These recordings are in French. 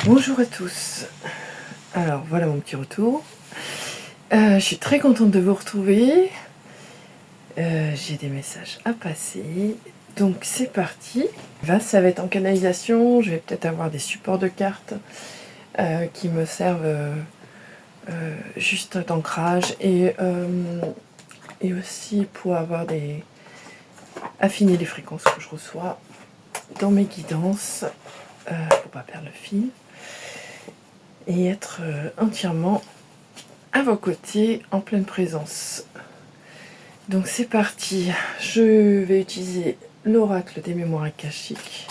Bonjour à tous. Alors voilà mon petit retour. Je suis très contente de vous retrouver. J'ai des messages à passer. Donc c'est parti. Là, ça va être en canalisation. Je vais peut-être avoir des supports de cartes qui me servent juste d'ancrage et aussi pour avoir affiner les fréquences que je reçois dans mes guidances pour pas perdre le fil et être entièrement à vos côtés en pleine présence. Donc c'est parti, je vais utiliser l'oracle des mémoires akashiques.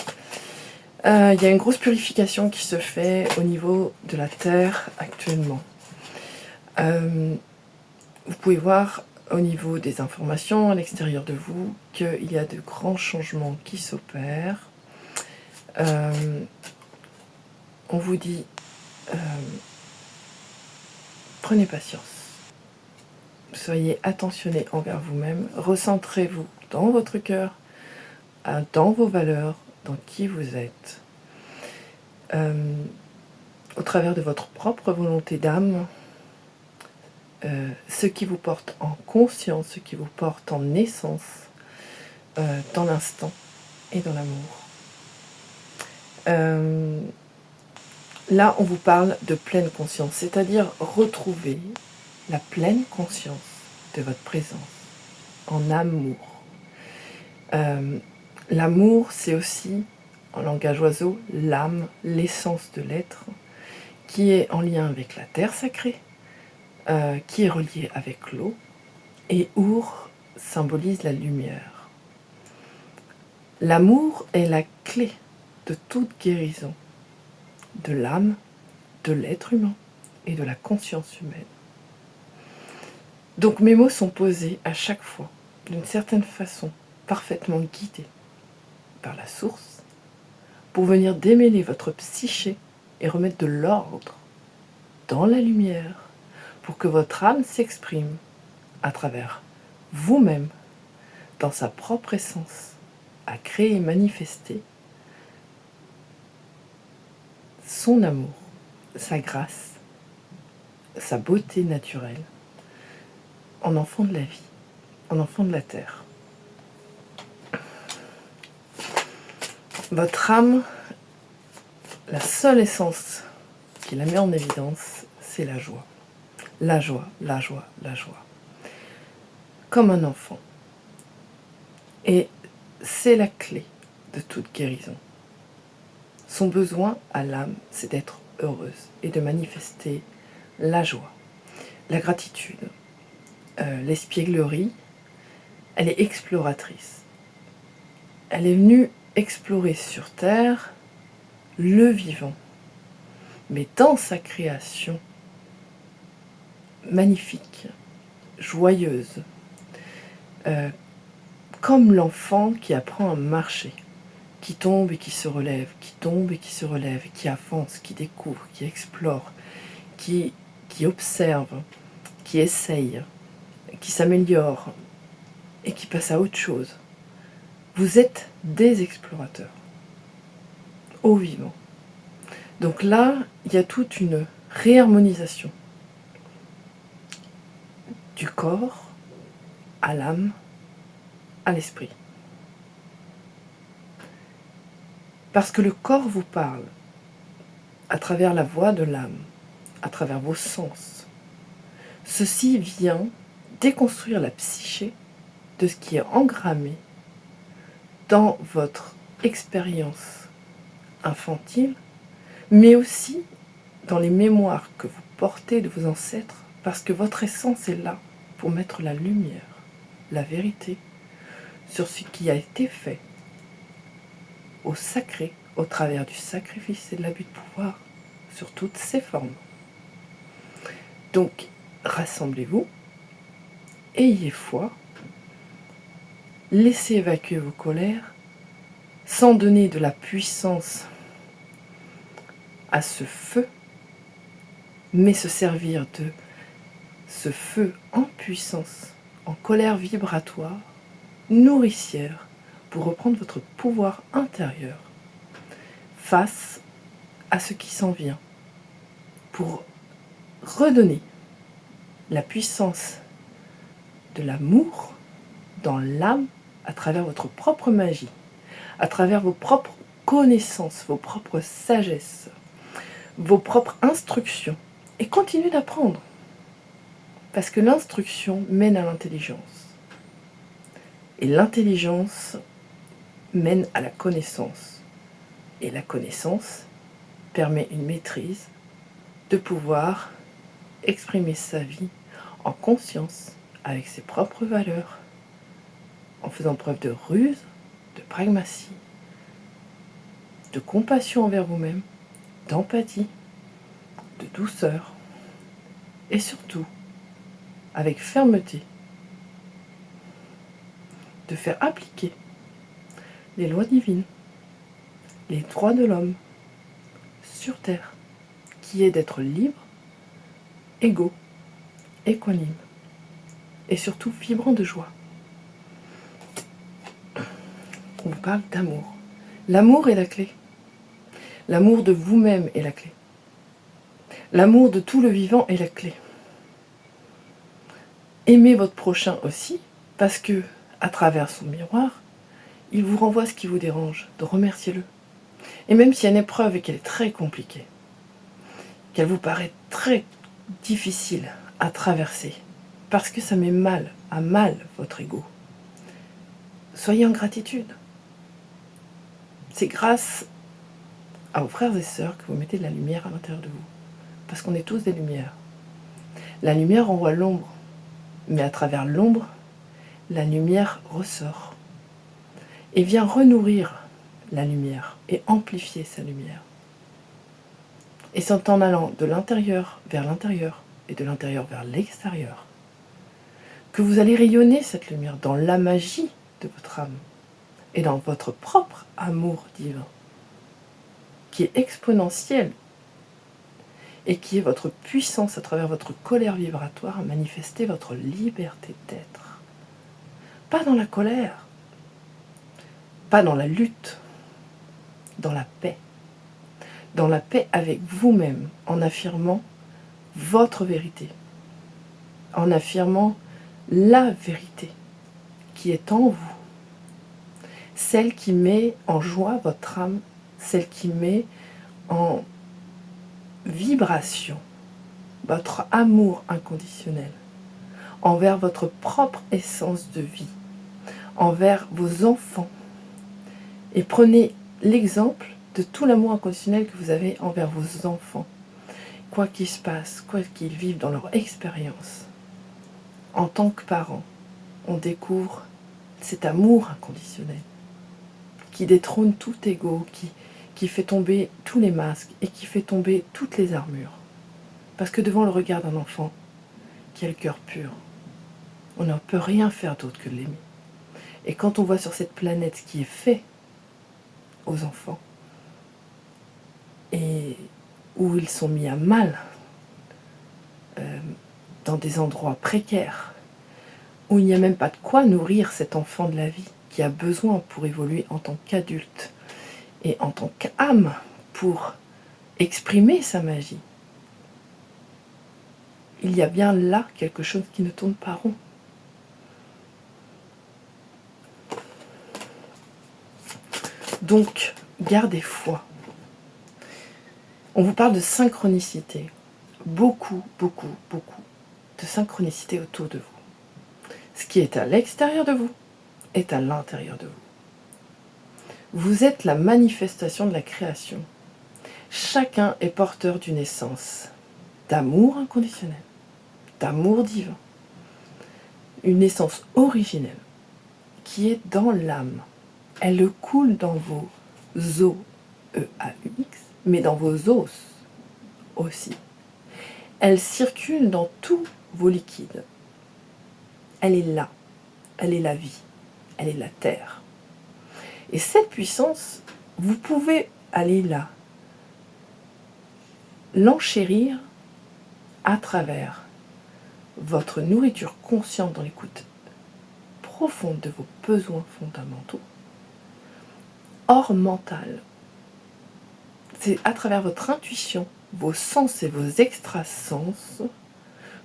Il y a une grosse purification qui se fait au niveau de la Terre actuellement. Vous pouvez voir au niveau des informations à l'extérieur de vous qu'il y a de grands changements qui s'opèrent. On vous dit prenez patience. Soyez attentionnés envers vous-même, recentrez-vous dans votre cœur, dans vos valeurs, dans qui vous êtes. Au travers de votre propre volonté d'âme, ce qui vous porte en conscience, ce qui vous porte en essence, dans l'instant et dans l'amour. Là, on vous parle de pleine conscience, c'est-à-dire retrouver la pleine conscience de votre présence en amour. L'amour, c'est aussi, en langage oiseau, l'âme, l'essence de l'être, qui est en lien avec la terre sacrée, qui est reliée avec l'eau, et Our symbolise la lumière. L'amour est la clé de toute guérison, de l'âme, de l'être humain et de la conscience humaine. Donc mes mots sont posés à chaque fois, d'une certaine façon, parfaitement guidés par la source, pour venir démêler votre psyché et remettre de l'ordre dans la lumière, pour que votre âme s'exprime à travers vous-même, dans sa propre essence, à créer et manifester son amour, sa grâce, sa beauté naturelle, en enfant de la vie, en enfant de la terre. Votre âme, la seule essence qui la met en évidence, c'est la joie. La joie, la joie, la joie. Comme un enfant. Et c'est la clé de toute guérison. Son besoin à l'âme, c'est d'être heureuse et de manifester la joie, la gratitude. L'espièglerie, elle est exploratrice. Elle est venue explorer sur Terre le vivant, mais dans sa création magnifique, joyeuse, comme l'enfant qui apprend à marcher, qui tombe et qui se relève, qui tombe et qui se relève, qui avance, qui découvre, qui explore, qui observe, qui essaye, qui s'améliore et qui passe à autre chose. Vous êtes des explorateurs, au vivant. Donc là, il y a toute une réharmonisation du corps à l'âme, à l'esprit. Parce que le corps vous parle à travers la voix de l'âme, à travers vos sens. Ceci vient déconstruire la psyché de ce qui est engrammé dans votre expérience infantile, mais aussi dans les mémoires que vous portez de vos ancêtres, parce que votre essence est là pour mettre la lumière, la vérité, sur ce qui a été fait au sacré, au travers du sacrifice et de l'abus de pouvoir, sur toutes ses formes. Donc, rassemblez-vous, ayez foi, laissez évacuer vos colères, sans donner de la puissance à ce feu, mais se servir de ce feu en puissance, en colère vibratoire, nourricière, pour reprendre votre pouvoir intérieur face à ce qui s'en vient, pour redonner la puissance de l'amour dans l'âme à travers votre propre magie, à travers vos propres connaissances, vos propres sagesses, vos propres instructions. Et continuez d'apprendre. Parce que l'instruction mène à l'intelligence. Et l'intelligence mène à la connaissance. Et la connaissance permet une maîtrise de pouvoir exprimer sa vie en conscience, avec ses propres valeurs, en faisant preuve de ruse, de pragmatie, de compassion envers vous-même, d'empathie, de douceur, et surtout, avec fermeté, de faire appliquer les lois divines, les droits de l'homme sur Terre, qui est d'être libre, égaux, équanime, et surtout vibrant de joie. On vous parle d'amour. L'amour est la clé. L'amour de vous-même est la clé. L'amour de tout le vivant est la clé. Aimez votre prochain aussi, parce que, à travers son miroir, il vous renvoie ce qui vous dérange, de remercier-le. Et même s'il y a une épreuve et qu'elle est très compliquée, qu'elle vous paraît très difficile à traverser, parce que ça met à mal votre ego, soyez en gratitude. C'est grâce à vos frères et sœurs que vous mettez de la lumière à l'intérieur de vous. Parce qu'on est tous des lumières. La lumière renvoie l'ombre, mais à travers l'ombre, la lumière ressort et vient renourrir la lumière et amplifier sa lumière. Et c'est en allant de l'intérieur vers l'intérieur et de l'intérieur vers l'extérieur que vous allez rayonner cette lumière dans la magie de votre âme et dans votre propre amour divin, qui est exponentiel et qui est votre puissance à travers votre colère vibratoire à manifester votre liberté d'être. Pas dans la colère, pas dans la lutte, dans la paix. Dans la paix avec vous-même, en affirmant votre vérité, en affirmant la vérité qui est en vous, celle qui met en joie votre âme, celle qui met en vibration votre amour inconditionnel envers votre propre essence de vie, envers vos enfants. Et prenez l'exemple de tout l'amour inconditionnel que vous avez envers vos enfants. Quoi qu'il se passe, quoi qu'ils vivent dans leur expérience, en tant que parents, on découvre cet amour inconditionnel qui détrône tout ego, qui fait tomber tous les masques et qui fait tomber toutes les armures. Parce que devant le regard d'un enfant qui a le cœur pur, on ne peut rien faire d'autre que de l'aimer. Et quand on voit sur cette planète ce qui est fait aux enfants, et où ils sont mis à mal, dans des endroits précaires, où il n'y a même pas de quoi nourrir cet enfant de la vie qui a besoin pour évoluer en tant qu'adulte et en tant qu'âme pour exprimer sa magie. Il y a bien là quelque chose qui ne tourne pas rond. Donc, gardez foi. On vous parle de synchronicité. Beaucoup, beaucoup, beaucoup de synchronicité autour de vous. Ce qui est à l'extérieur de vous est à l'intérieur de vous. Vous êtes la manifestation de la création. Chacun est porteur d'une essence d'amour inconditionnel, d'amour divin. Une essence originelle qui est dans l'âme. Elle coule dans vos os, E-A-U-X, mais dans vos os aussi. Elle circule dans tous vos liquides. Elle est là. Elle est la vie. Elle est la terre. Et cette puissance, vous pouvez aller là, l'enchérir à travers votre nourriture consciente dans l'écoute profonde de vos besoins fondamentaux, hors mental. c'est à travers votre intuition, vos sens et vos extrasens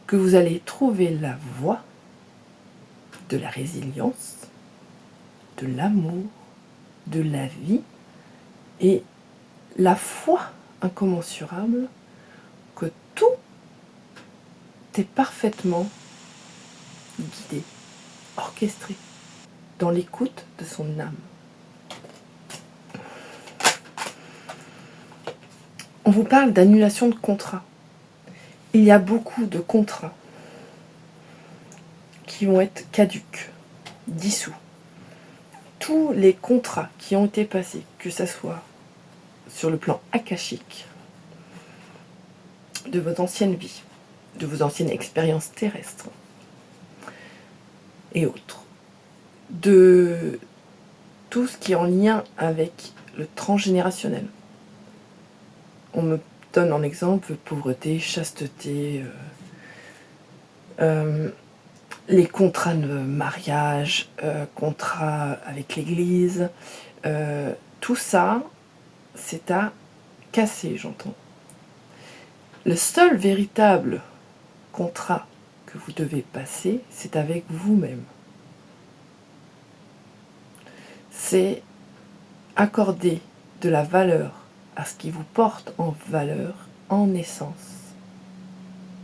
que vous allez trouver la voie de la résilience, de l'amour, de la vie et la foi incommensurable que tout est parfaitement guidé, orchestré dans l'écoute de son âme. On vous parle d'annulation de contrat. Il y a beaucoup de contrats qui vont être caducs, dissous. Tous les contrats qui ont été passés, que ce soit sur le plan akashique, de vos anciennes vies, de vos anciennes expériences terrestres et autres, de tout ce qui est en lien avec le transgénérationnel. On me donne en exemple pauvreté, chasteté, les contrats de mariage, contrats avec l'église, tout ça, c'est à casser, j'entends. Le seul véritable contrat que vous devez passer, c'est avec vous-même. C'est accorder de la valeur à ce qui vous porte en valeur, en essence,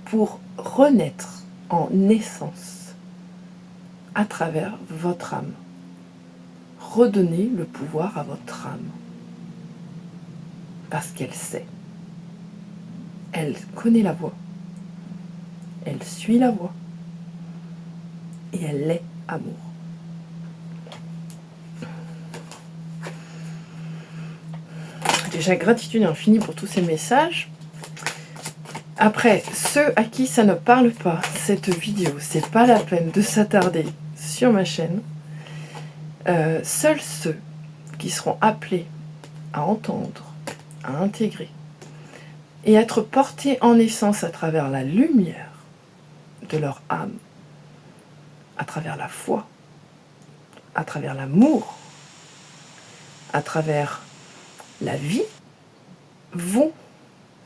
pour renaître en essence à travers votre âme. Redonnez le pouvoir à votre âme. Parce qu'elle sait. Elle connaît la voie. Elle suit la voie. Et elle est amour. Déjà, gratitude infinie pour tous ces messages. Après, ceux à qui ça ne parle pas, cette vidéo, c'est pas la peine de s'attarder sur ma chaîne. Seuls ceux qui seront appelés à entendre, à intégrer et être portés en essence à travers la lumière de leur âme, à travers la foi, à travers l'amour, à travers la vie, vont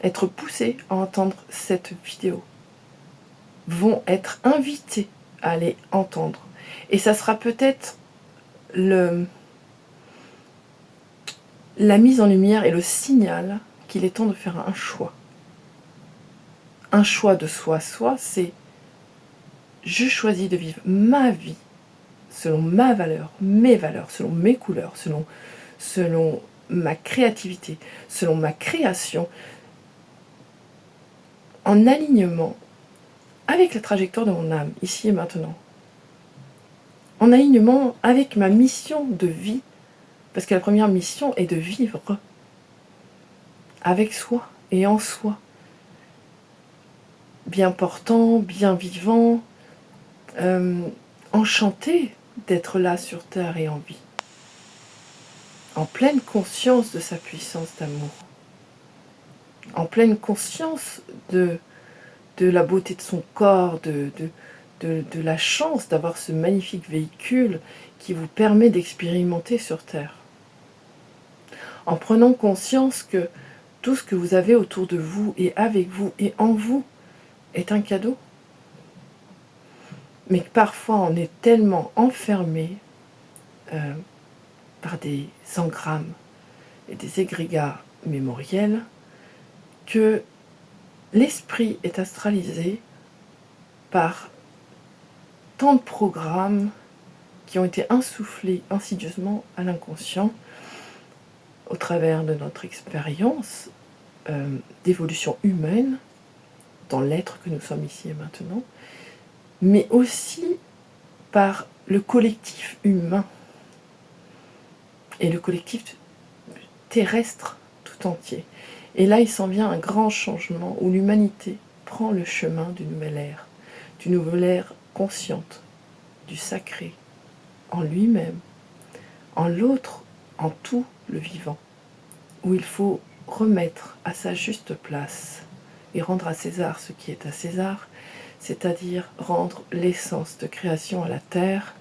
être poussés à entendre cette vidéo, vont être invités à aller entendre. Et ça sera peut-être la mise en lumière et le signal qu'il est temps de faire un choix. Un choix de soi, c'est je choisis de vivre ma vie selon ma valeur, mes valeurs, selon mes couleurs, selon ma créativité, selon ma création, en alignement avec la trajectoire de mon âme, ici et maintenant. En alignement avec ma mission de vie, parce que la première mission est de vivre avec soi et en soi. Bien portant, bien vivant, enchanté d'être là sur Terre et en vie. En pleine conscience de sa puissance d'amour. En pleine conscience de la beauté de son corps, de la chance d'avoir ce magnifique véhicule qui vous permet d'expérimenter sur Terre. En prenant conscience que tout ce que vous avez autour de vous et avec vous et en vous est un cadeau. Mais que parfois on est tellement enfermé par des engrammes et des égrégats mémoriels que l'esprit est astralisé par tant de programmes qui ont été insufflés insidieusement à l'inconscient au travers de notre expérience d'évolution humaine dans l'être que nous sommes ici et maintenant, mais aussi par le collectif humain et le collectif terrestre tout entier. Et là, il s'en vient un grand changement où l'humanité prend le chemin d'une nouvelle ère consciente, du sacré, en lui-même, en l'autre, en tout le vivant, où il faut remettre à sa juste place et rendre à César ce qui est à César, c'est-à-dire rendre l'essence de création à la terre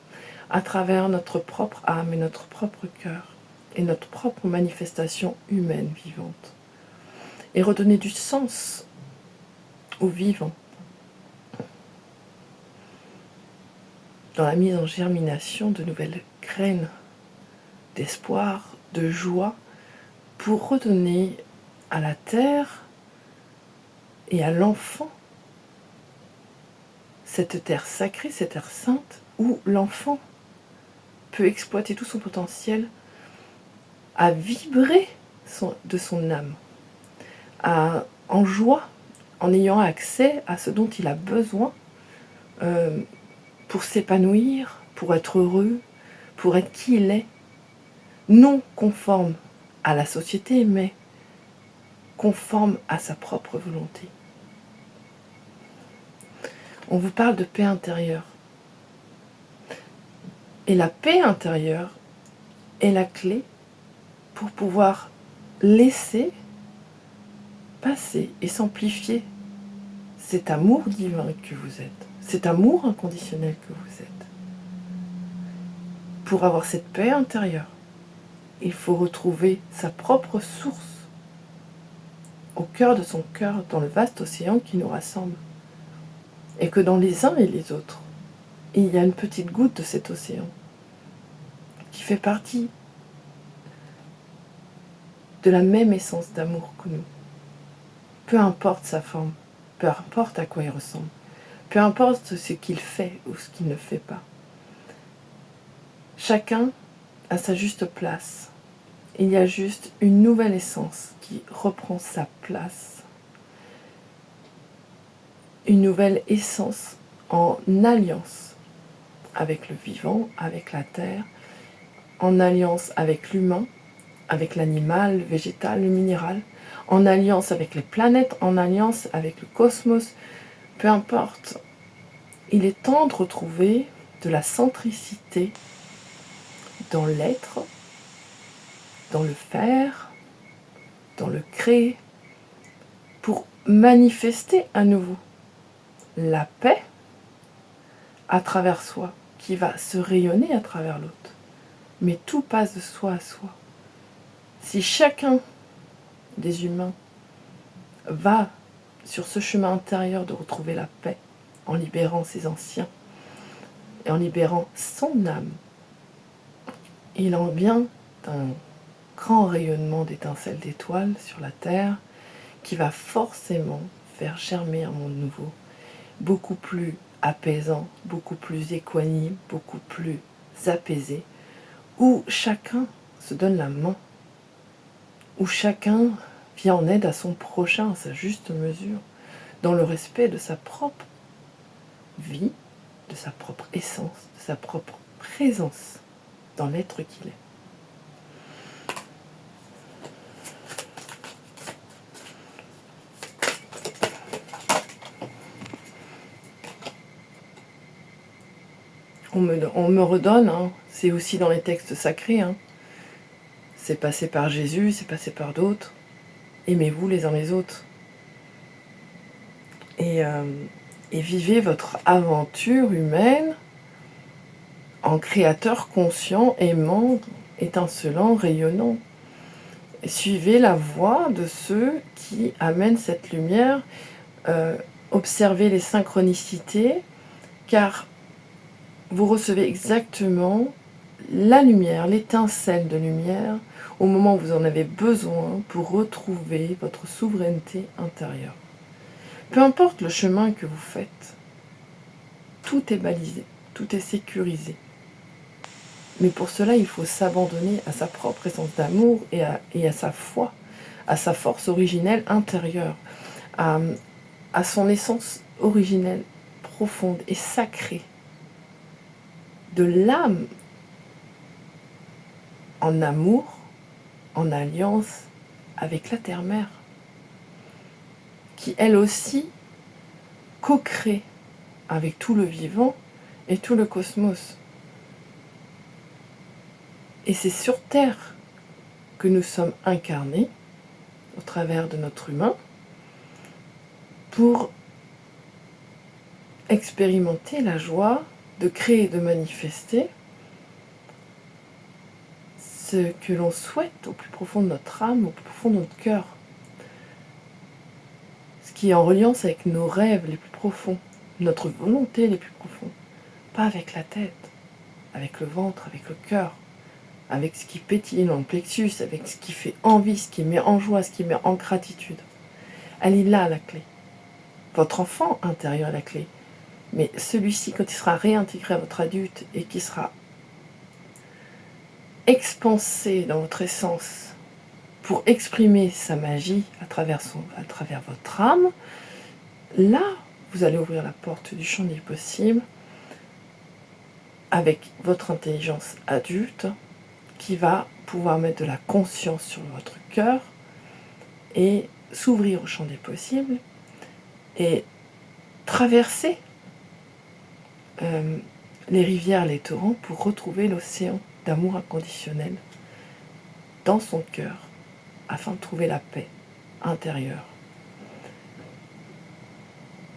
à travers notre propre âme et notre propre cœur et notre propre manifestation humaine vivante. et redonner du sens au vivant, dans la mise en germination de nouvelles graines d'espoir, de joie, pour redonner à la terre et à l'enfant cette terre sacrée, cette terre sainte, où l'enfant peut exploiter tout son potentiel à vibrer de son âme, en joie, en ayant accès à ce dont il a besoin pour s'épanouir, pour être heureux, pour être qui il est, non conforme à la société, mais conforme à sa propre volonté. On vous parle de paix intérieure. Et la paix intérieure est la clé pour pouvoir laisser passer et s'amplifier cet amour divin que vous êtes, cet amour inconditionnel que vous êtes. Pour avoir cette paix intérieure, il faut retrouver sa propre source au cœur de son cœur, dans le vaste océan qui nous rassemble. Et que dans les uns et les autres, il y a une petite goutte de cet océan qui fait partie de la même essence d'amour que nous. Peu importe sa forme, peu importe à quoi il ressemble, peu importe ce qu'il fait ou ce qu'il ne fait pas. Chacun a sa juste place. Il y a juste une nouvelle essence qui reprend sa place. Une nouvelle essence en alliance avec le vivant, avec la terre, en alliance avec l'humain, avec l'animal, le végétal, le minéral, en alliance avec les planètes, en alliance avec le cosmos, peu importe. Il est temps de retrouver de la centricité dans l'être, dans le faire, dans le créer, pour manifester à nouveau la paix à travers soi, qui va se rayonner à travers l'autre. Mais tout passe de soi à soi. Si chacun des humains va sur ce chemin intérieur de retrouver la paix, en libérant ses anciens, et en libérant son âme, il en vient d'un grand rayonnement d'étincelles d'étoiles sur la Terre, qui va forcément faire germer un monde nouveau, beaucoup plus apaisant, beaucoup plus équanime, beaucoup plus apaisé, où chacun se donne la main, où chacun vient en aide à son prochain, à sa juste mesure, dans le respect de sa propre vie, de sa propre essence, de sa propre présence dans l'être qu'il est. On me redonne, hein, c'est aussi dans les textes sacrés, hein. C'est passé par Jésus, c'est passé par d'autres. Aimez-vous les uns les autres. Et vivez votre aventure humaine en créateur conscient, aimant, étincelant, rayonnant. Et suivez la voie de ceux qui amènent cette lumière. Observez les synchronicités, car vous recevez exactement la lumière, l'étincelle de lumière, au moment où vous en avez besoin pour retrouver votre souveraineté intérieure. Peu importe le chemin que vous faites, tout est balisé, tout est sécurisé. Mais pour cela, il faut s'abandonner à sa propre essence d'amour et à sa foi, à sa force originelle intérieure, à son essence originelle, profonde et sacrée, de l'âme en amour, en alliance avec la terre-mère, qui elle aussi co-crée avec tout le vivant et tout le cosmos. Et c'est sur Terre que nous sommes incarnés, au travers de notre humain, pour expérimenter la joie de créer et de manifester ce que l'on souhaite au plus profond de notre âme, au plus profond de notre cœur. qui est en reliance avec nos rêves les plus profonds, notre volonté les plus profondes, pas avec la tête, avec le ventre, avec le cœur, avec ce qui pétille dans le plexus, avec ce qui fait envie, ce qui met en joie, ce qui met en gratitude. Elle est là, la clé. Votre enfant intérieur est la clé. Mais celui-ci, quand il sera réintégré à votre adulte et qui sera expansé dans votre essence pour exprimer sa magie à travers votre âme, là, vous allez ouvrir la porte du champ des possibles avec votre intelligence adulte qui va pouvoir mettre de la conscience sur votre cœur et s'ouvrir au champ des possibles et traverser les rivières, les torrents pour retrouver l'océan d'amour inconditionnel dans son cœur afin de trouver la paix intérieure.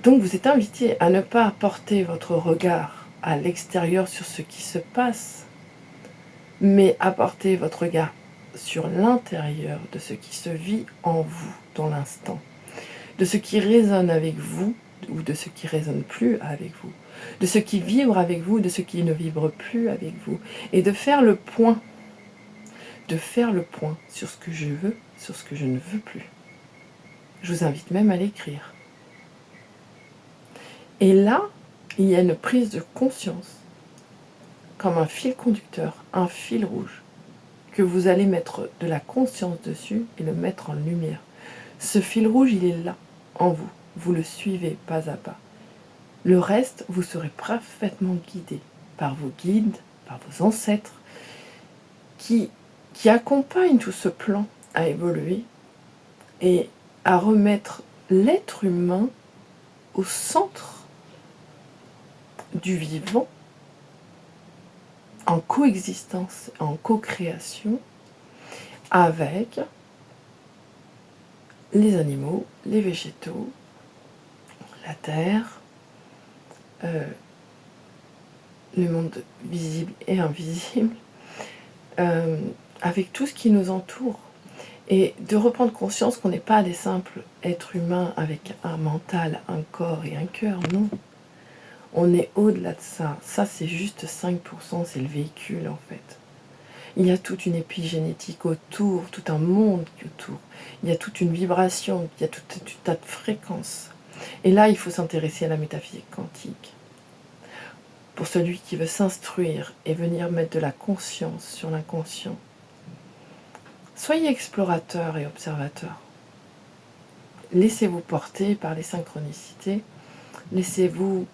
Donc vous êtes invité à ne pas porter votre regard à l'extérieur sur ce qui se passe, mais à porter votre regard sur l'intérieur de ce qui se vit en vous dans l'instant, de ce qui résonne avec vous ou de ce qui résonne plus avec vous, de ce qui vibre avec vous, de ce qui ne vibre plus avec vous, et de faire le point sur ce que je veux, sur ce que je ne veux plus. Je vous invite même à l'écrire. Et là, il y a une prise de conscience, comme un fil conducteur, un fil rouge, que vous allez mettre de la conscience dessus et le mettre en lumière. Ce fil rouge, il est là, en vous. Vous le suivez pas à pas. Le reste, vous serez parfaitement guidé par vos guides, par vos ancêtres, qui accompagnent tout ce plan à évoluer et à remettre l'être humain au centre du vivant, en coexistence, en co-création avec les animaux, les végétaux, la terre, le monde visible et invisible, avec tout ce qui nous entoure. Et de reprendre conscience qu'on n'est pas des simples êtres humains avec un mental, un corps et un cœur, non. On est au-delà de ça. Ça, c'est juste 5%, c'est le véhicule en fait. Il y a toute une épigénétique autour, tout un monde autour. Il y a toute une vibration, il y a tout un tas de fréquences. Et là, il faut s'intéresser à la métaphysique quantique. Pour celui qui veut s'instruire et venir mettre de la conscience sur l'inconscient. Soyez explorateur et observateur. Laissez-vous porter par les synchronicités. Laissez-vous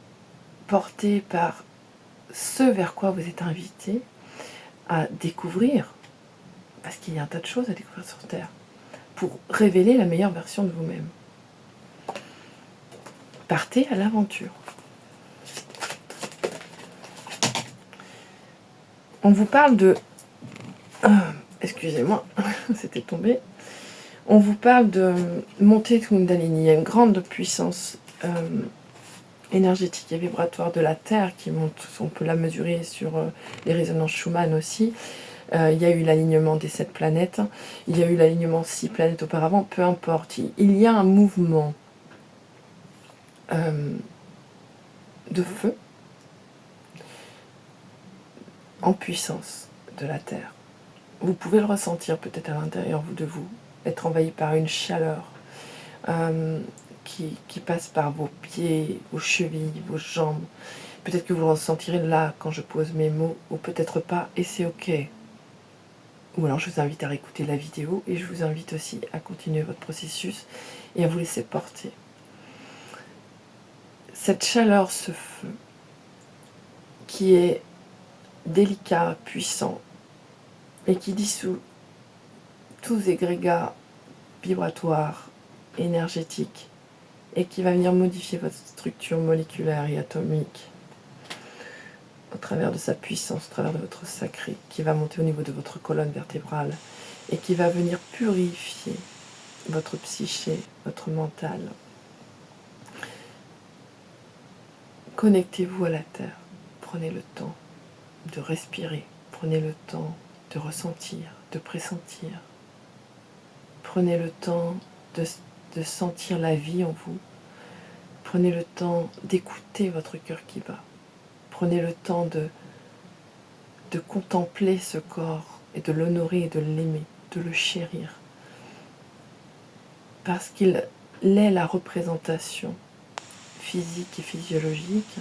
porter par ce vers quoi vous êtes invité à découvrir, parce qu'il y a un tas de choses à découvrir sur Terre, pour révéler la meilleure version de vous-même. Partez à l'aventure. On vous parle de... excusez-moi, c'était tombé. On vous parle de montée Kundalini. Il y a une grande puissance énergétique et vibratoire de la Terre qui monte. On peut la mesurer sur les résonances Schumann aussi. Il y a eu l'alignement des 7 planètes. Il y a eu l'alignement 6 planètes auparavant. Peu importe. Il y a un mouvement de feu en puissance de la Terre. Vous pouvez le ressentir peut-être à l'intérieur de vous, être envahi par une chaleur qui passe par vos pieds, vos chevilles, vos jambes. Peut-être que vous le ressentirez là quand je pose mes mots, ou peut-être pas, et c'est ok. Ou alors je vous invite à réécouter la vidéo, et je vous invite aussi à continuer votre processus et à vous laisser porter. Cette chaleur, ce feu, qui est délicat, puissant, et qui dissout tous les égrégats vibratoires, énergétiques, et qui va venir modifier votre structure moléculaire et atomique au travers de sa puissance, au travers de votre sacré, qui va monter au niveau de votre colonne vertébrale et qui va venir purifier votre psyché, votre mental. Connectez-vous à la Terre, prenez le temps de respirer, prenez le temps de ressentir, de pressentir. Prenez le temps de sentir la vie en vous. Prenez le temps d'écouter votre cœur qui bat. Prenez le temps de contempler ce corps et de l'honorer et de l'aimer, de le chérir. Parce qu'il est la représentation physique et physiologique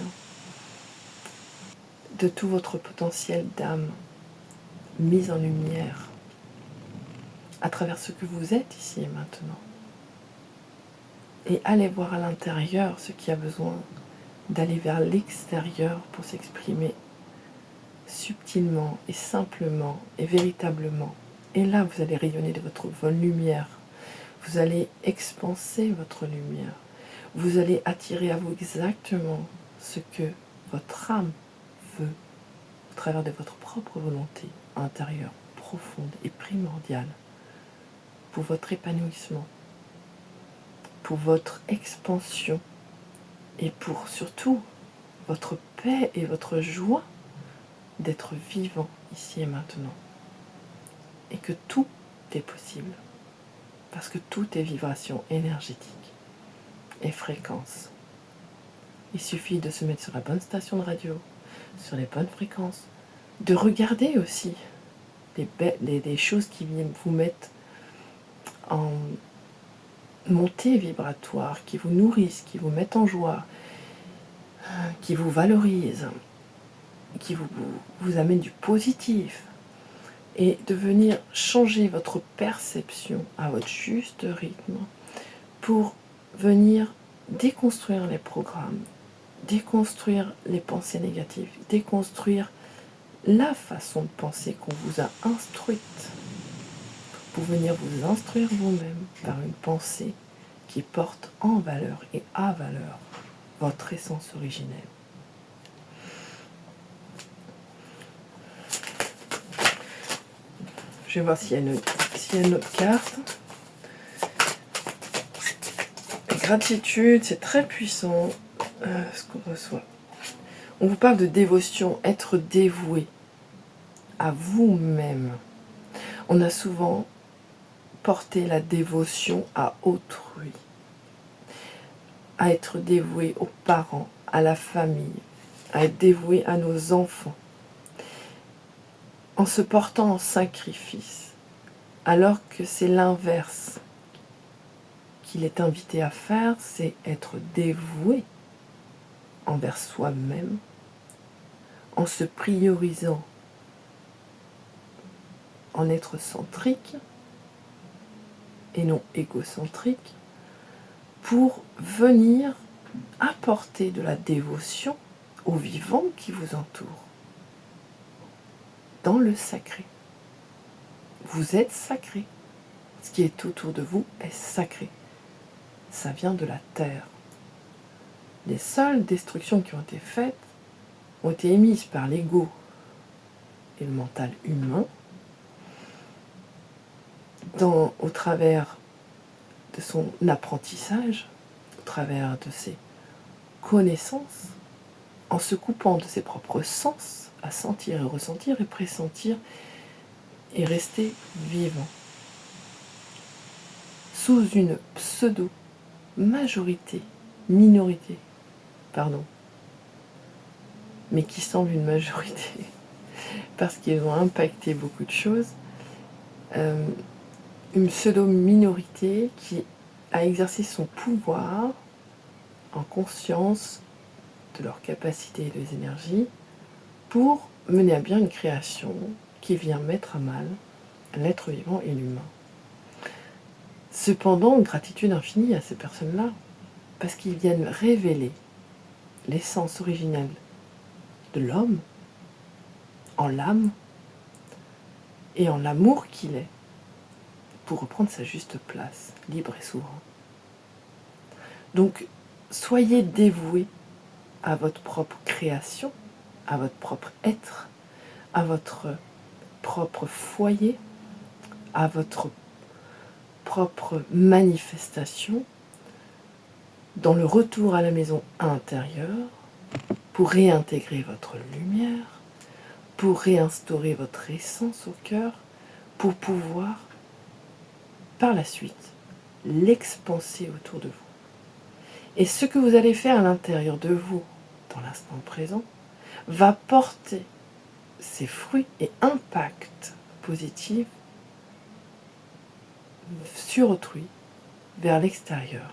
de tout votre potentiel d'âme mis en lumière à travers ce que vous êtes ici et maintenant. Et allez voir à l'intérieur ce qui a besoin d'aller vers l'extérieur pour s'exprimer subtilement et simplement et véritablement. Et là, vous allez rayonner de votre lumière. Vous allez expanser votre lumière. Vous allez attirer à vous exactement ce que votre âme veut au travers de votre propre volonté intérieure, profonde et primordiale pour votre épanouissement, pour votre expansion et pour surtout votre paix et votre joie d'être vivant ici et maintenant. Et que tout est possible. Parce que tout est vibration énergétique et fréquence. Il suffit de se mettre sur la bonne station de radio, sur les bonnes fréquences, de regarder aussi des choses qui vous mettent en montée vibratoire, qui vous nourrissent, qui vous mettent en joie, qui vous valorisent, qui vous amènent du positif, et de venir changer votre perception à votre juste rythme pour venir déconstruire les programmes, déconstruire les pensées négatives, déconstruire la façon de penser qu'on vous a instruite, pour venir vous instruire vous-même par une pensée qui porte en valeur et à valeur votre essence originelle. Je vais voir s'il y a une autre carte. Gratitude, c'est très puissant ce qu'on reçoit. On vous parle de dévotion, être dévoué à vous-même. On a souvent porté la dévotion à autrui, à être dévoué aux parents, à la famille, à être dévoué à nos enfants, en se portant en sacrifice, alors que c'est l'inverse qu'il est invité à faire, c'est être dévoué envers soi-même, en se priorisant, en être centrique et non égocentrique, pour venir apporter de la dévotion aux vivants qui vous entourent, dans le sacré. Vous êtes sacré. Ce qui est autour de vous est sacré. Ça vient de la terre. Les seules destructions qui ont été faites ont été émises par l'ego et le mental humain au travers de son apprentissage, au travers de ses connaissances, en se coupant de ses propres sens à sentir et ressentir et pressentir et rester vivant. Sous une pseudo-minorité, mais qui semble une majorité, parce qu'ils ont impacté beaucoup de choses, une pseudo-minorité qui a exercé son pouvoir en conscience de leurs capacités et des énergies pour mener à bien une création qui vient mettre à mal l'être vivant et l'humain. Cependant, gratitude infinie à ces personnes-là, parce qu'ils viennent révéler l'essence originelle de l'homme, en l'âme et en l'amour qu'il est, pour reprendre sa juste place, libre et souverain. Donc, soyez dévoués à votre propre création, à votre propre être, à votre propre foyer, à votre propre manifestation, dans le retour à la maison intérieure, pour réintégrer votre lumière, pour réinstaurer votre essence au cœur, pour pouvoir, par la suite, l'expanser autour de vous. Et ce que vous allez faire à l'intérieur de vous, dans l'instant présent, va porter ses fruits et impacts positifs sur autrui, vers l'extérieur.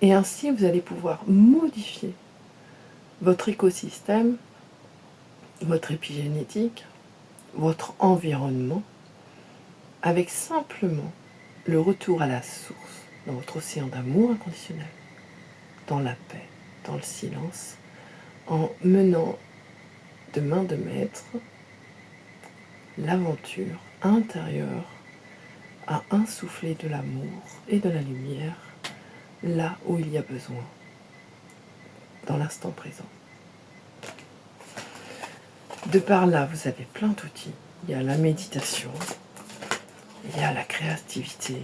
Et ainsi, vous allez pouvoir modifier votre écosystème, votre épigénétique, votre environnement, avec simplement le retour à la source, dans votre océan d'amour inconditionnel, dans la paix, dans le silence, en menant de main de maître l'aventure intérieure à insuffler de l'amour et de la lumière là où il y a besoin, dans l'instant présent. De par là, vous avez plein d'outils. Il y a la méditation, il y a la créativité.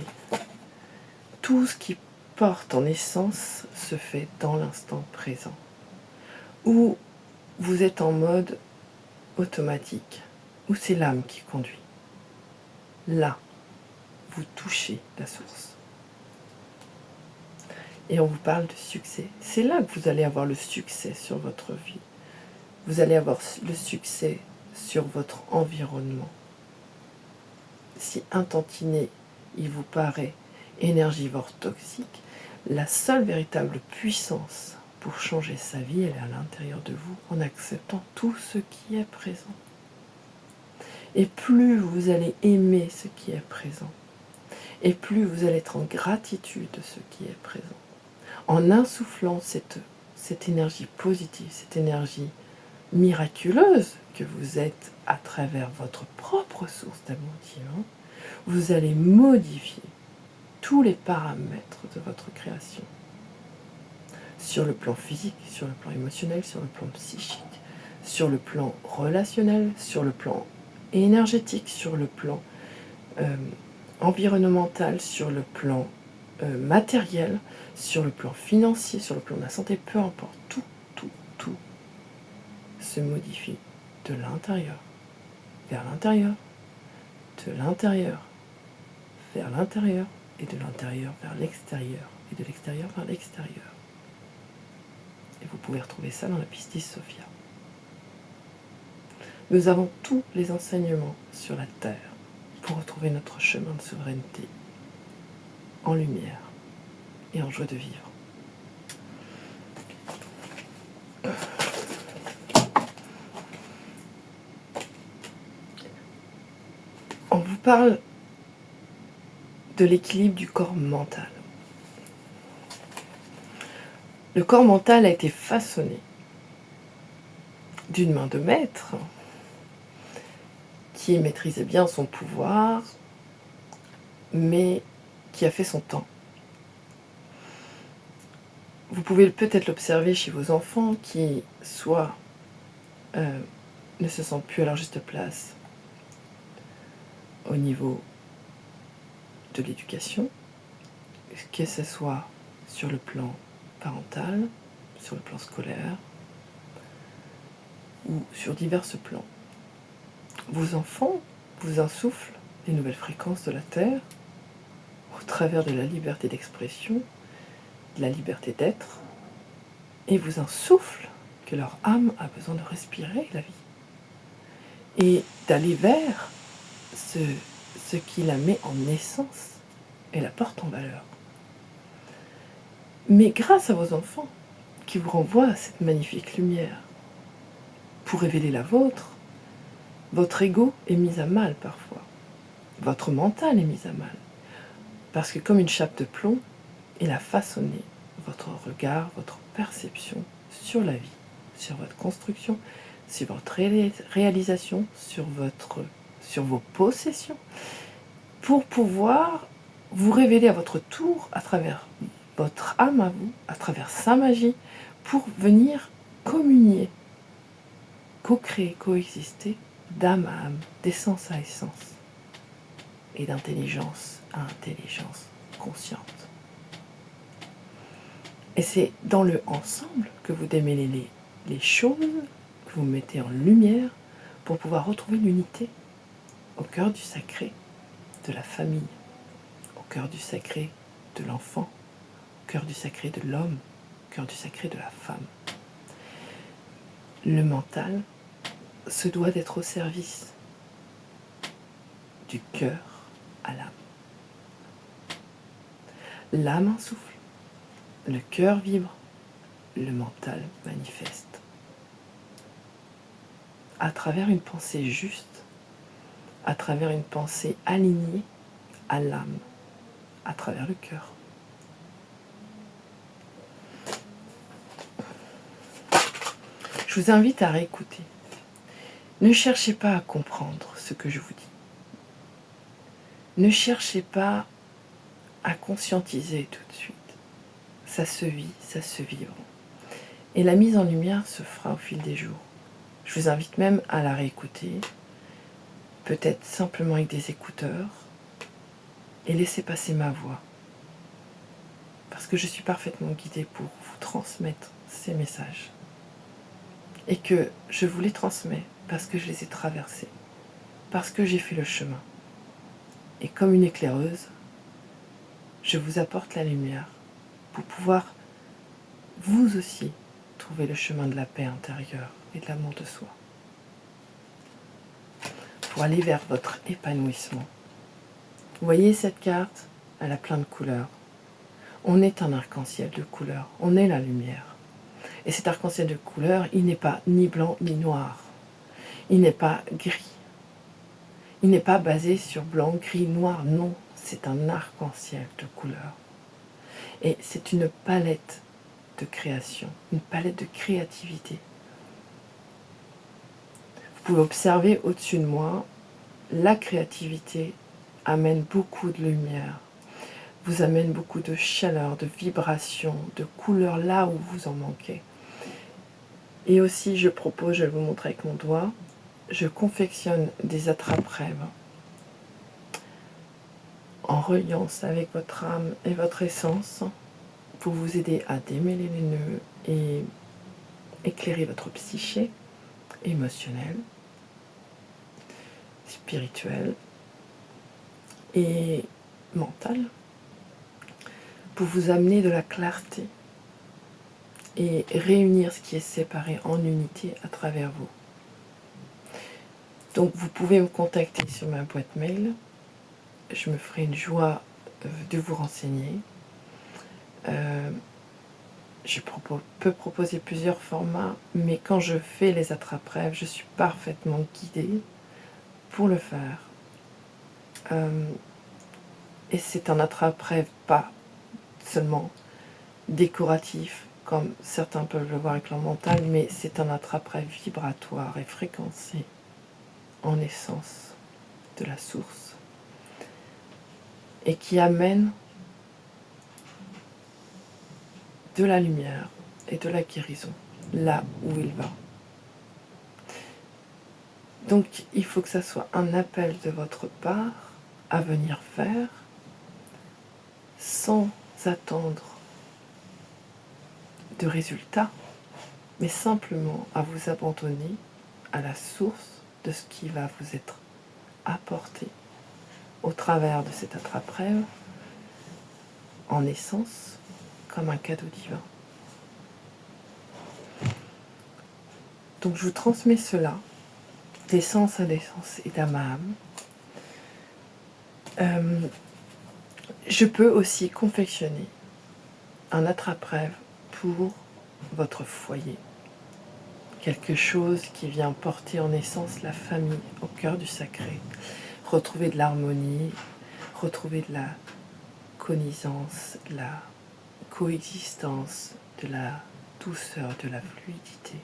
Tout ce qui porte en essence se fait dans l'instant présent, où vous êtes en mode automatique, où c'est l'âme qui conduit. Là, vous touchez la source. Et on vous parle de succès. C'est là que vous allez avoir le succès sur votre vie. Vous allez avoir le succès sur votre environnement. Si un tantinet, il vous paraît énergivore toxique, la seule véritable puissance pour changer sa vie, elle est à l'intérieur de vous, en acceptant tout ce qui est présent. Et plus vous allez aimer ce qui est présent, et plus vous allez être en gratitude de ce qui est présent, en insufflant cette énergie positive, cette énergie miraculeuse que vous êtes à travers votre propre source d'amour divin, vous allez modifier tous les paramètres de votre création. Sur le plan physique, sur le plan émotionnel, sur le plan psychique, sur le plan relationnel, sur le plan énergétique, sur le plan environnemental, sur le plan matériel, sur le plan financier, sur le plan de la santé, peu importe, tout se modifie de l'intérieur vers l'intérieur, de l'intérieur vers l'intérieur, et de l'intérieur vers l'extérieur, et de l'extérieur vers l'extérieur. Et vous pouvez retrouver ça dans la Pistis Sophia. Nous avons tous les enseignements sur la Terre pour retrouver notre chemin de souveraineté en lumière et en joie de vivre. On vous parle de l'équilibre du corps mental. Le corps mental a été façonné d'une main de maître qui maîtrisait bien son pouvoir, mais qui a fait son temps. Vous pouvez peut-être l'observer chez vos enfants qui, soit ne se sentent plus à leur juste place au niveau de l'éducation, que ce soit sur le plan parental, sur le plan scolaire, ou sur divers plans. Vos enfants vous insufflent les nouvelles fréquences de la Terre au travers de la liberté d'expression, de la liberté d'être, et vous insufflent que leur âme a besoin de respirer la vie et d'aller vers ce qui la met en essence et la porte en valeur. Mais grâce à vos enfants qui vous renvoient à cette magnifique lumière, pour révéler la vôtre, votre ego est mis à mal parfois. Votre mental est mis à mal. Parce que comme une chape de plomb, il a façonné votre regard, votre perception sur la vie, sur votre construction, sur votre réalisation, sur vos possessions, pour pouvoir vous révéler à votre tour à travers votre âme à vous, à travers sa magie, pour venir communier, co-créer, coexister d'âme à âme, d'essence à essence, et d'intelligence à intelligence consciente. Et c'est dans le ensemble que vous démêlez les choses, que vous mettez en lumière pour pouvoir retrouver l'unité au cœur du sacré, de la famille, au au cœur du sacré de l'enfant, au cœur du sacré de l'homme, au cœur du sacré de la femme. Le mental se doit d'être au service du cœur à l'âme. L'âme insouffle, le cœur vibre, le mental manifeste. À travers une pensée juste, à travers une pensée alignée à l'âme, à travers le cœur. Je vous invite à réécouter. Ne cherchez pas à comprendre ce que je vous dis. Ne cherchez pas à conscientiser tout de suite. Ça se vit, ça se vibre. Et la mise en lumière se fera au fil des jours. Je vous invite même à la réécouter, peut-être simplement avec des écouteurs, et laisser passer ma voix. Parce que je suis parfaitement guidée pour vous transmettre ces messages. Et que je vous les transmets parce que je les ai traversés, parce que j'ai fait le chemin. Et comme une éclaireuse, je vous apporte la lumière pour pouvoir, vous aussi, trouver le chemin de la paix intérieure et de l'amour de soi. Pour aller vers votre épanouissement. Vous voyez cette carte? Elle a plein de couleurs. On est un arc-en-ciel de couleurs. On est la lumière. Et cet arc-en-ciel de couleurs, il n'est pas ni blanc ni noir. Il n'est pas gris. Il n'est pas basé sur blanc, gris, noir. Non, c'est un arc-en-ciel de couleurs. Et c'est une palette de création, une palette de créativité. Vous pouvez observer au-dessus de moi, la créativité amène beaucoup de lumière, vous amène beaucoup de chaleur, de vibration, de couleurs là où vous en manquez. Et aussi, je propose, je vais vous montrer avec mon doigt, je confectionne des attrape-rêves en reliance avec votre âme et votre essence pour vous aider à démêler les nœuds et éclairer votre psyché émotionnelle, spirituelle et mentale, pour vous amener de la clarté et réunir ce qui est séparé en unité à travers vous. Donc vous pouvez me contacter sur ma boîte mail, je me ferai une joie de vous renseigner. Je peux proposer plusieurs formats, mais quand je fais les attrape-rêves, je suis parfaitement guidée pour le faire. Et c'est un attrape-rêve pas seulement décoratif, comme certains peuvent le voir avec leur mental, mais c'est un attrape-rêve vibratoire et fréquencé en essence de la source et qui amène de la lumière et de la guérison là où il va. Donc il faut que ça soit un appel de votre part à venir faire sans attendre de résultats, mais simplement à vous abandonner à la source de ce qui va vous être apporté au travers de cet attrape-rêve en essence comme un cadeau divin. Donc je vous transmets cela d'essence à essence et d'âme à âme. Je peux aussi confectionner un attrape-rêve pour votre foyer. Quelque chose qui vient porter en essence la famille au cœur du sacré. Retrouver de l'harmonie, retrouver de la cognisance, de la coexistence, de la douceur, de la fluidité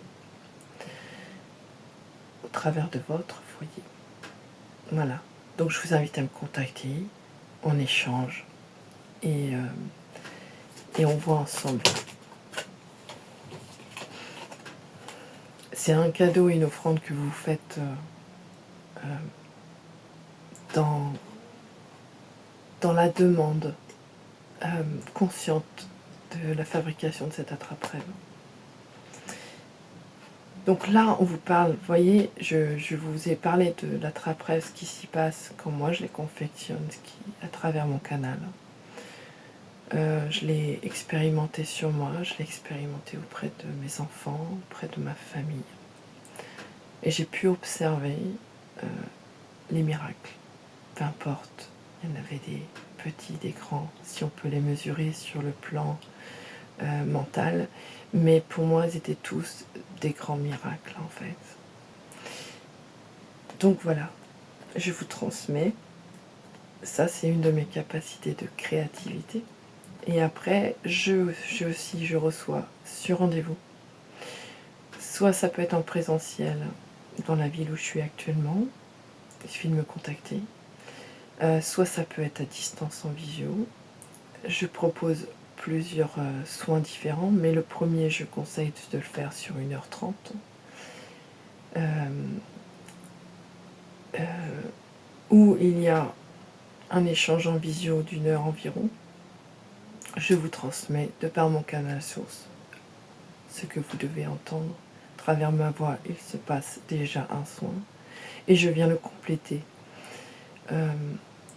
au travers de votre foyer. Voilà. Donc je vous invite à me contacter, on échange et on voit ensemble. C'est un cadeau et une offrande que vous faites dans la demande consciente de la fabrication de cet attrape-rêve. Donc là, on vous parle, vous voyez, je vous ai parlé de la trappe-rêve, ce qui s'y passe quand moi je les confectionne, à travers mon canal. Je l'ai expérimenté sur moi, je l'ai expérimenté auprès de mes enfants, auprès de ma famille. Et j'ai pu observer les miracles, peu importe. Il y en avait des petits, des grands, si on peut les mesurer sur le plan mental. Mais pour moi, ils étaient tous des grands miracles, en fait. Donc voilà, je vous transmets. Ça, c'est une de mes capacités de créativité. Et après, je reçois sur rendez-vous. Soit ça peut être en présentiel dans la ville où je suis actuellement, il suffit de me contacter. Soit ça peut être à distance en visio. Je propose plusieurs soins différents, mais le premier, je conseille de le faire sur 1h30. Où il y a un échange en visio d'1 heure environ. Je vous transmets de par mon canal source ce que vous devez entendre. À travers ma voix, il se passe déjà un soin et je viens le compléter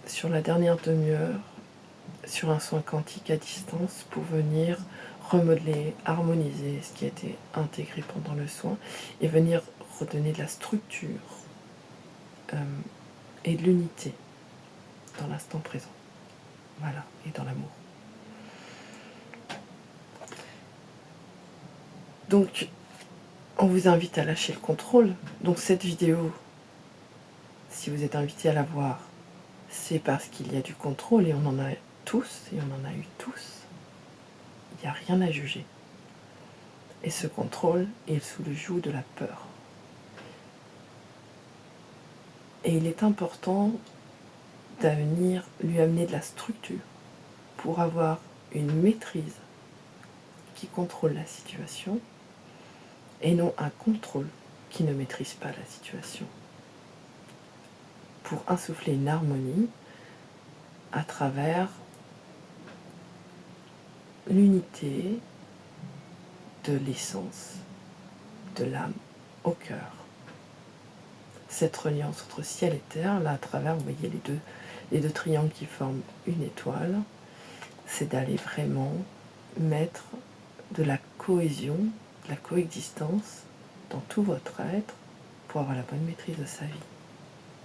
sur la dernière demi-heure sur un soin quantique à distance pour venir remodeler, harmoniser ce qui a été intégré pendant le soin et venir redonner de la structure et de l'unité dans l'instant présent. Voilà, et dans l'amour. Donc, on vous invite à lâcher le contrôle. Donc cette vidéo, si vous êtes invité à la voir, c'est parce qu'il y a du contrôle et on en a tous, et on en a eu tous. Il n'y a rien à juger. Et ce contrôle est sous le joug de la peur. Et il est important de venir lui amener de la structure pour avoir une maîtrise qui contrôle la situation et non un contrôle qui ne maîtrise pas la situation. Pour insuffler une harmonie à travers l'unité de l'essence, de l'âme au cœur. Cette reliance entre ciel et terre, là à travers, vous voyez les deux triangles qui forment une étoile, c'est d'aller vraiment mettre de la cohésion, de la coexistence dans tout votre être pour avoir la bonne maîtrise de sa vie.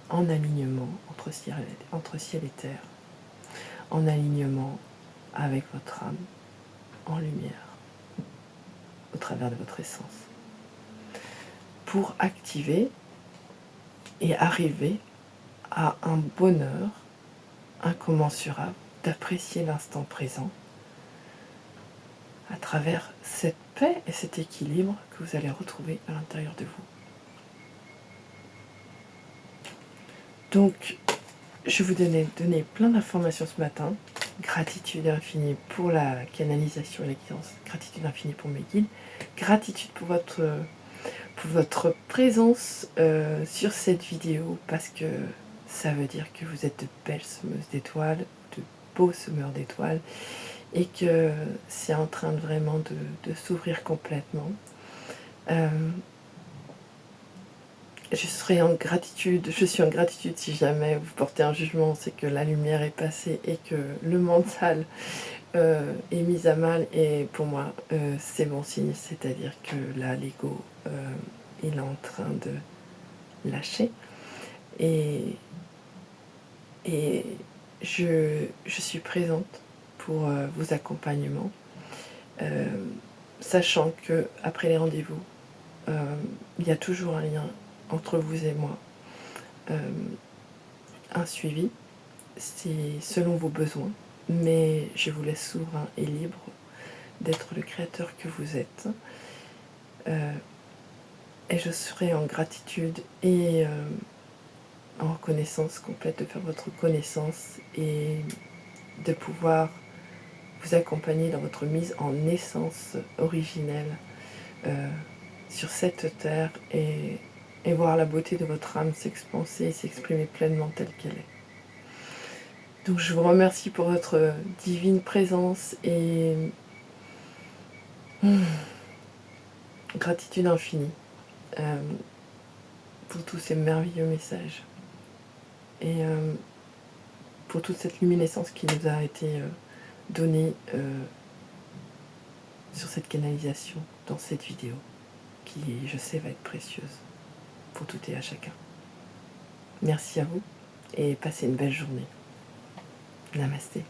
En alignement entre ciel et terre, en alignement avec votre âme, en lumière, au travers de votre essence, pour activer et arriver à un bonheur incommensurable d'apprécier l'instant présent à travers cette paix et cet équilibre que vous allez retrouver à l'intérieur de vous. Donc, je vous donner plein d'informations ce matin. Gratitude infinie pour la canalisation et la guidance. Gratitude infinie pour mes guides. Gratitude pour votre présence sur cette vidéo parce que ça veut dire que vous êtes de belles semeuses d'étoiles, de beaux semeurs d'étoiles et que c'est en train vraiment de s'ouvrir complètement. Je suis en gratitude si jamais vous portez un jugement, c'est que la lumière est passée et que le mental est mis à mal et pour moi c'est bon signe, c'est-à-dire que là l'ego il est en train de lâcher et je suis présente pour vos accompagnements, sachant que après les rendez-vous il y a toujours un lien entre vous et moi, un suivi, c'est selon vos besoins, mais je vous laisse souverain et libre d'être le créateur que vous êtes. Et je serai en gratitude et en reconnaissance complète de faire votre connaissance et de pouvoir vous accompagner dans votre mise en essence originelle sur cette terre et voir la beauté de votre âme s'expanser et s'exprimer pleinement telle qu'elle est. Donc je vous remercie pour votre divine présence et gratitude infinie. pour tous ces merveilleux messages et pour toute cette luminescence qui nous a été donnée sur cette canalisation, dans cette vidéo, qui, je sais, va être précieuse pour tout et à chacun. Merci à vous et passez une belle journée. Namasté.